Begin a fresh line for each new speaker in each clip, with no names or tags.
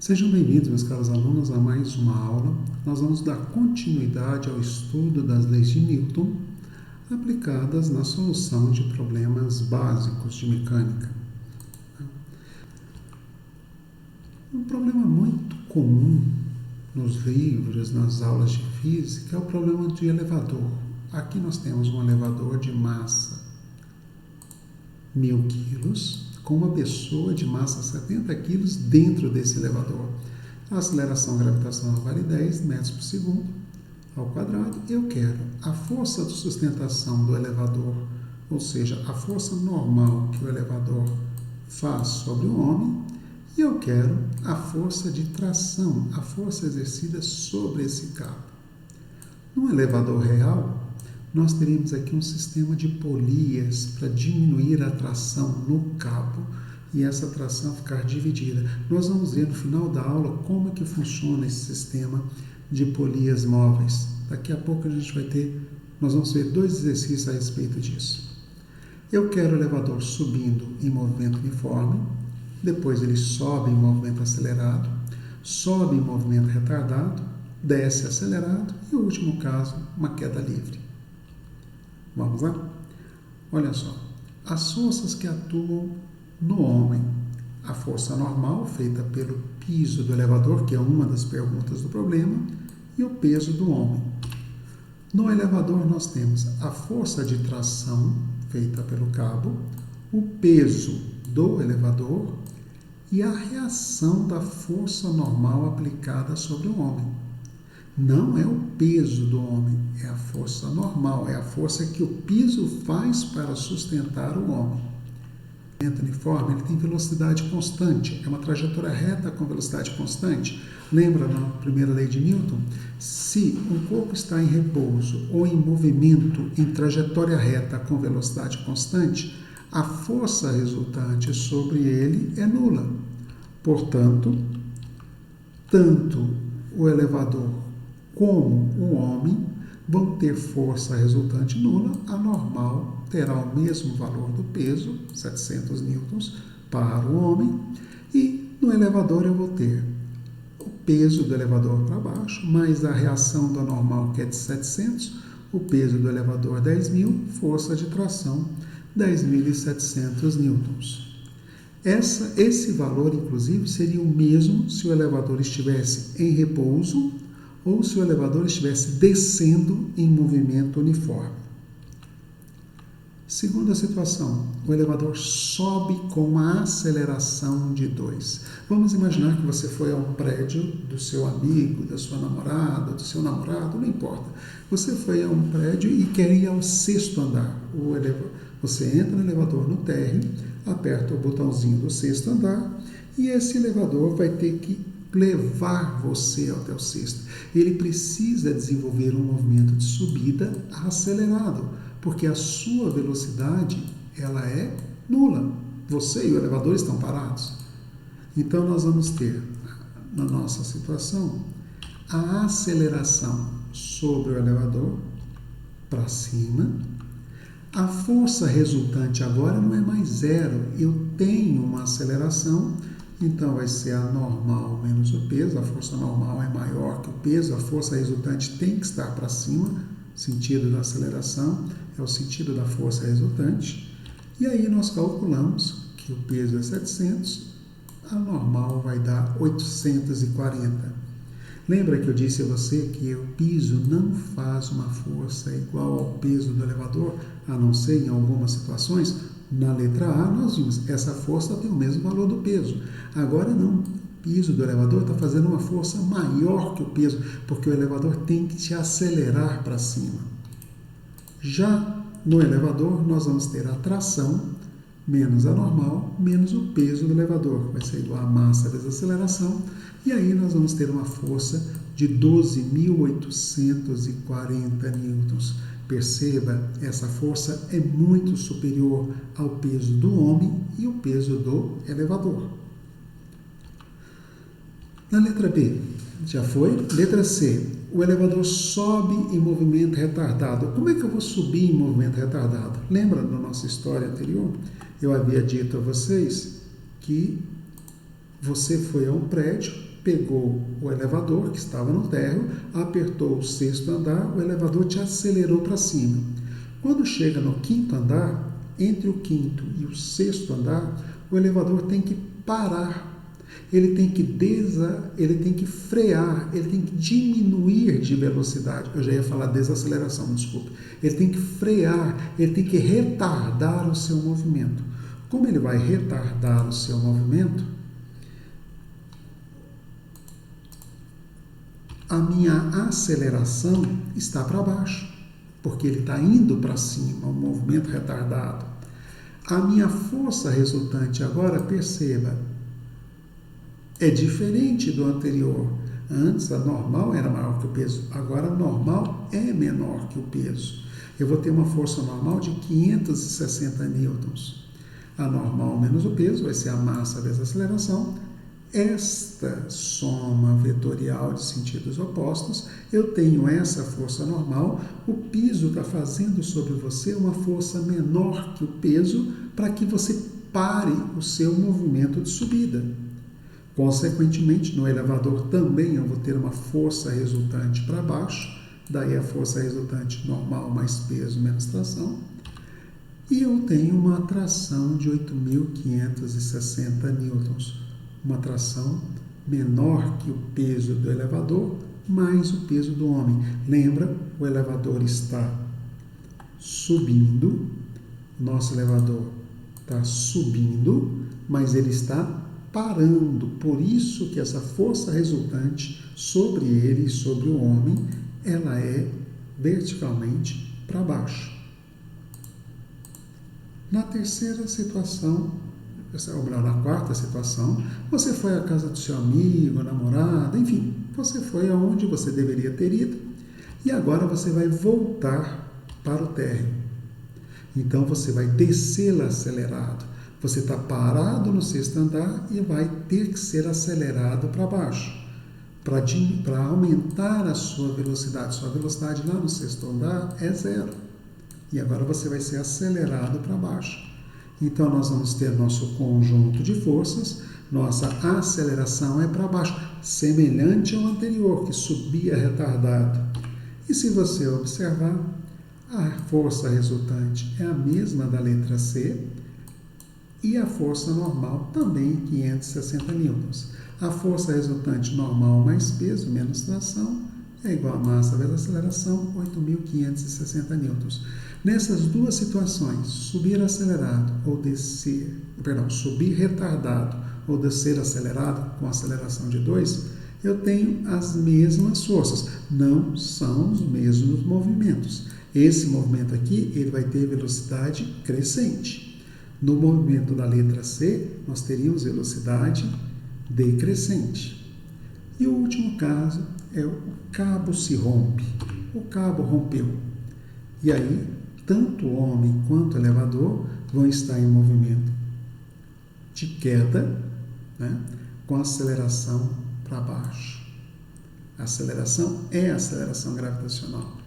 Sejam bem-vindos, meus caros alunos, a mais uma aula. Nós vamos dar continuidade ao estudo das leis de Newton aplicadas na solução de problemas básicos de mecânica. Um problema muito comum nos livros, nas aulas de física, é o problema de elevador. Aqui nós temos um elevador de massa 1000 kg, com uma pessoa de massa 70 kg dentro desse elevador. A aceleração gravitacional vale 10 metros por segundo ao quadrado. Eu quero a força de sustentação do elevador, ou seja, a força normal que o elevador faz sobre o homem, e eu quero a força de tração, a força exercida sobre esse cabo. No elevador real, nós teríamos aqui um sistema de polias para diminuir a tração no cabo e essa tração ficar dividida. Nós vamos ver no final da aula como é que funciona esse sistema de polias móveis. Daqui a pouco nós vamos ver 2 exercícios a respeito disso. Eu quero o elevador subindo em movimento uniforme, depois ele sobe em movimento acelerado, sobe em movimento retardado, desce acelerado e, no último caso, uma queda livre. Vamos lá? Olha só, as forças que atuam no homem. A força normal, feita pelo piso do elevador, que é uma das perguntas do problema, e o peso do homem. No elevador nós temos a força de tração, feita pelo cabo, o peso do elevador e a reação da força normal aplicada sobre o homem. Não é o peso do homem, é a força normal, é a força que o piso faz para sustentar o homem. O movimento uniforme ele tem velocidade constante, é uma trajetória reta com velocidade constante. Lembra na primeira lei de Newton? Se um corpo está em repouso ou em movimento em trajetória reta com velocidade constante, a força resultante sobre ele é nula. Portanto, tanto o elevador como o homem vão ter força resultante nula, a normal terá o mesmo valor do peso, 700 newtons, para o homem, e no elevador eu vou ter o peso do elevador para baixo, mais a reação da normal, que é de 700, o peso do elevador 10.000, força de tração 10.700 newtons. Esse valor, inclusive, seria o mesmo se o elevador estivesse em repouso ou se o elevador estivesse descendo em movimento uniforme. Segunda situação, o elevador sobe com uma aceleração de 2. Vamos imaginar que você foi a um prédio do seu amigo, da sua namorada, do seu namorado, não importa. Você foi a um prédio e quer ir ao 6º andar. Você entra no elevador no térreo, aperta o botãozinho do 6º andar e esse elevador vai ter que levar você até o 6º. Ele precisa desenvolver um movimento de subida acelerado, porque a sua velocidade ela é nula. Você e o elevador estão parados. Então nós vamos ter, na nossa situação, a aceleração sobre o elevador para cima. A força resultante agora não é mais zero. Eu tenho uma aceleração. Então, vai ser a normal menos o peso, a força normal é maior que o peso, a força resultante tem que estar para cima, sentido da aceleração é o sentido da força resultante, e aí nós calculamos que o peso é 700, a normal vai dar 840. Lembra que eu disse a você que o piso não faz uma força igual ao peso do elevador, a não ser em algumas situações? Na letra A, nós vimos, essa força tem o mesmo valor do peso. Agora não, o piso do elevador está fazendo uma força maior que o peso, porque o elevador tem que te acelerar para cima. Já no elevador, nós vamos ter a tração menos a normal, menos o peso do elevador. Vai ser igual a massa vezes a aceleração, e aí nós vamos ter uma força de 12.840 newtons. Perceba, essa força é muito superior ao peso do homem e o peso do elevador. Na letra B, já foi? Letra C, o elevador sobe em movimento retardado. Como é que eu vou subir em movimento retardado? Lembra da nossa história anterior? Eu havia dito a vocês que você foi a um prédio pegou o elevador que estava no térreo, apertou o 6º andar, o elevador te acelerou para cima. Quando chega no 5º andar, entre o 5º e o 6º andar, o elevador tem que parar. Ele tem que frear, ele tem que diminuir de velocidade. Eu já ia falar desaceleração, desculpe. Ele tem que frear, ele tem que retardar o seu movimento. Como ele vai retardar o seu movimento, a minha aceleração está para baixo, porque ele está indo para cima, um movimento retardado. A minha força resultante agora, perceba, é diferente do anterior. Antes a normal era maior que o peso, agora a normal é menor que o peso. Eu vou ter uma força normal de 560 newtons. A normal menos o peso vai ser a massa vezes a aceleração. Esta soma vetorial de sentidos opostos, eu tenho essa força normal, o piso está fazendo sobre você uma força menor que o peso para que você pare o seu movimento de subida. Consequentemente, no elevador também eu vou ter uma força resultante para baixo, daí a força resultante normal mais peso menos tração, e eu tenho uma tração de 8.560 newtons, uma tração menor que o peso do elevador mais o peso do homem. Lembra, o elevador está subindo, nosso elevador está subindo, mas ele está parando. Por isso que essa força resultante sobre ele e sobre o homem, ela é verticalmente para baixo. Na terceira situação, ou melhor, na quarta situação, você foi à casa do seu amigo, namorado, enfim, você foi aonde você deveria ter ido e agora você vai voltar para o térreo. Então você vai descer acelerado. Você está parado no 6º andar e vai ter que ser acelerado para baixo, para aumentar a sua velocidade. Sua velocidade lá no 6º andar é 0. E agora você vai ser acelerado para baixo. Então nós vamos ter nosso conjunto de forças, nossa aceleração é para baixo, semelhante ao anterior, que subia retardado. E se você observar, a força resultante é a mesma da letra C, e a força normal também 560 newtons. A força resultante normal mais peso menos tração é igual a massa vezes aceleração, 8.560 newtons. Nessas duas situações, subir acelerado ou descer, subir retardado ou descer acelerado com aceleração de 2, eu tenho as mesmas forças, não são os mesmos movimentos. Esse movimento aqui, ele vai ter velocidade crescente. No movimento da letra C, nós teríamos velocidade decrescente. E o último caso é o cabo se rompe. O cabo rompeu. E aí, tanto o homem quanto o elevador vão estar em movimento de queda, né, com aceleração para baixo. A aceleração é a aceleração gravitacional.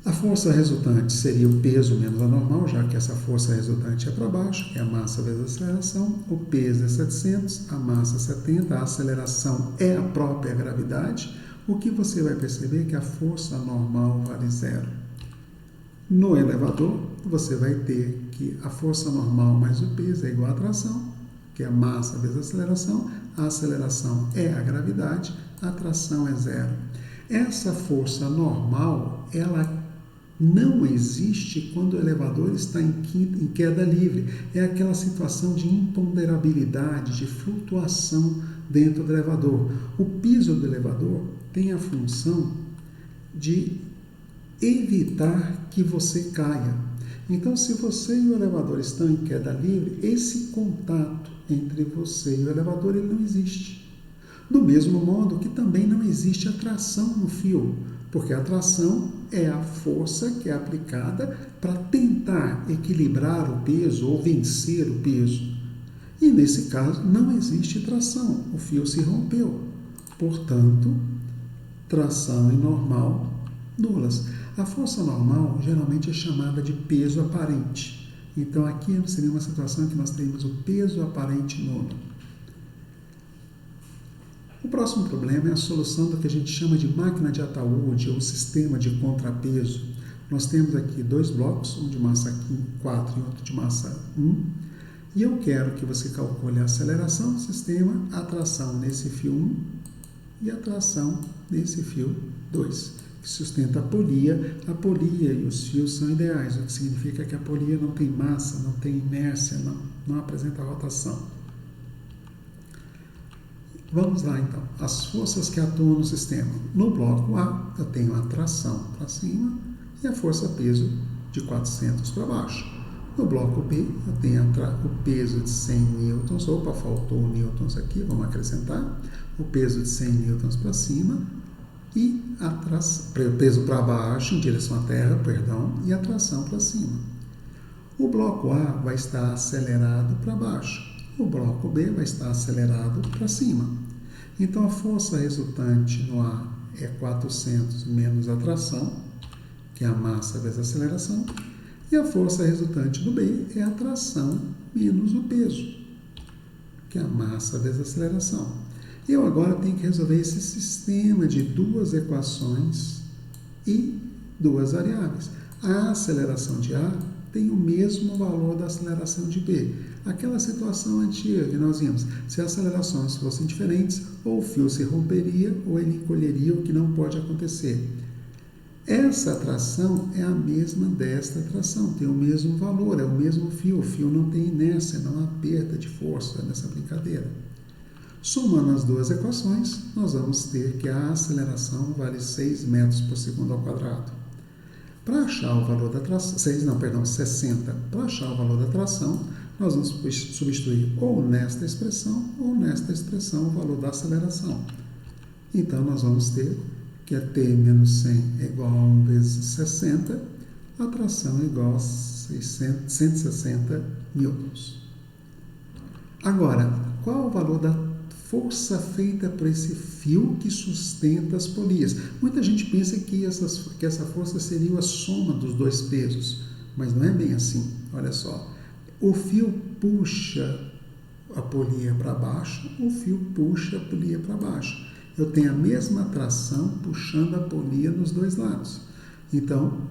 A força resultante seria o peso menos a normal, já que essa força resultante é para baixo, que é a massa vezes a aceleração. O peso é 700, a massa é 70, a aceleração é a própria gravidade. O que você vai perceber é que a força normal vale 0. No elevador, você vai ter que a força normal mais o peso é igual à tração, que é a massa vezes a aceleração é a gravidade, a tração é 0. Essa força normal, ela não existe quando o elevador está em queda livre. É aquela situação de imponderabilidade, de flutuação dentro do elevador. O piso do elevador tem a função de evitar que você caia. Então, se você e o elevador estão em queda livre, esse contato entre você e o elevador ele não existe. Do mesmo modo que também não existe atração no fio, porque a tração é a força que é aplicada para tentar equilibrar o peso ou vencer o peso. E nesse caso não existe tração, o fio se rompeu. Portanto, tração e normal nulas. A força normal geralmente é chamada de peso aparente. Então aqui seria uma situação em que nós teríamos o peso aparente nulo. O próximo problema é a solução do que a gente chama de máquina de ataúde ou sistema de contrapeso. Nós temos aqui dois blocos, um de massa 4 e outro de massa 1, e eu quero que você calcule a aceleração do sistema, a tração nesse fio 1 e a tração nesse fio 2, que sustenta a polia. A polia e os fios são ideais, o que significa que a polia não tem massa, não tem inércia, não apresenta rotação. Vamos lá, então. As forças que atuam no sistema. No bloco A, eu tenho a tração para cima e a força-peso de 400 para baixo. No bloco B, eu tenho o peso de 100 newtons. Opa, faltou newtons aqui, vamos acrescentar. O peso de 100 newtons para cima e o peso para baixo, em direção à Terra, e a tração para cima. O bloco A vai estar acelerado para baixo. O bloco B vai estar acelerado para cima. Então, a força resultante no A é 400 menos a tração, que é a massa vezes a aceleração, e a força resultante do B é a tração menos o peso, que é a massa vezes a aceleração. Eu agora tenho que resolver esse sistema de duas equações e duas variáveis. A aceleração de A tem o mesmo valor da aceleração de B. Aquela situação antiga que nós vimos, se as acelerações fossem diferentes, ou o fio se romperia ou ele encolheria, o que não pode acontecer. Essa tração é a mesma desta tração, tem o mesmo valor, é o mesmo fio. O fio não tem inércia, não há perda de força nessa brincadeira. Somando as duas equações, nós vamos ter que a aceleração vale 6 metros por segundo ao quadrado. Para achar o valor da tração, 60. Para achar o valor da tração, nós vamos substituir ou nesta expressão o valor da aceleração. Então, nós vamos ter que a T menos 100 é igual a 1 vezes 60, a tração é igual a 160 newtons. Agora, qual o valor da força feita por esse fio que sustenta as polias? Muita gente pensa que essa força seria a soma dos dois pesos, mas não é bem assim. Olha só, o fio puxa a polia para baixo, o fio puxa a polia para baixo. Eu tenho a mesma tração puxando a polia nos dois lados. Então,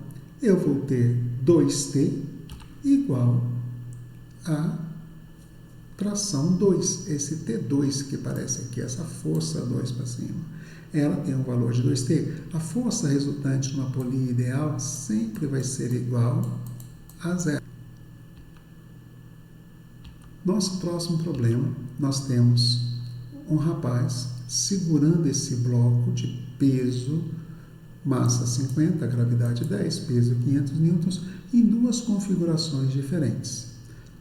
eu vou ter 2T igual a tração 2. Esse T2 que aparece aqui, essa força 2 para cima, ela tem um valor de 2T. A força resultante numa polia ideal sempre vai ser igual a 0. Nosso próximo problema, nós temos um rapaz segurando esse bloco de peso, massa 50, gravidade 10, peso 500 newtons, em duas configurações diferentes.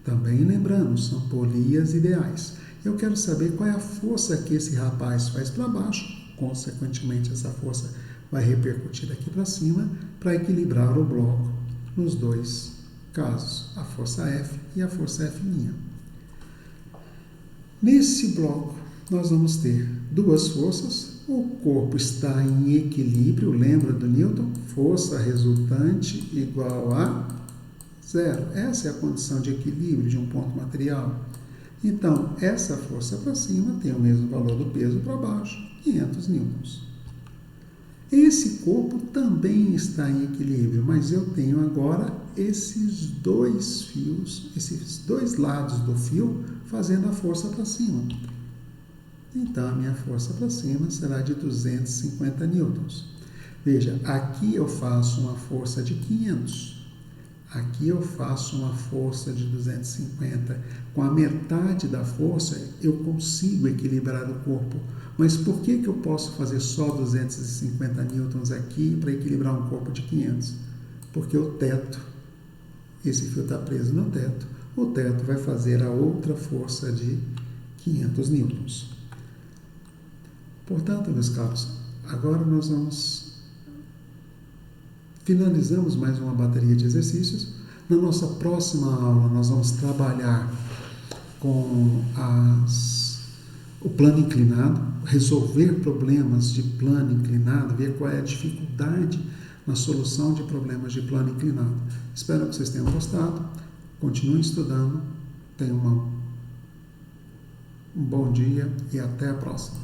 Também lembrando, são polias ideais. Eu quero saber qual é a força que esse rapaz faz para baixo, consequentemente essa força vai repercutir aqui para cima para equilibrar o bloco nos dois casos, a força F e a força F'. Nesse bloco, nós vamos ter duas forças. O corpo está em equilíbrio, lembra do Newton? Força resultante igual a 0. Essa é a condição de equilíbrio de um ponto material. Então, essa força para cima tem o mesmo valor do peso para baixo, 500 newtons. Esse corpo também está em equilíbrio, mas eu tenho agora esses dois fios, esses dois lados do fio fazendo a força para cima. Então, a minha força para cima será de 250 newtons. Veja, aqui eu faço uma força de 500. Aqui eu faço uma força de 250. Com a metade da força, eu consigo equilibrar o corpo. Mas por que eu posso fazer só 250 newtons aqui para equilibrar um corpo de 500? Porque o teto, esse fio está preso no teto, o teto vai fazer a outra força de 500 newtons. Portanto, meus caros, agora finalizamos mais uma bateria de exercícios. Na nossa próxima aula, nós vamos trabalhar com o plano inclinado, resolver problemas de plano inclinado, ver qual é a dificuldade na solução de problemas de plano inclinado. Espero que vocês tenham gostado. Continuem estudando. Tenham um bom dia e até a próxima.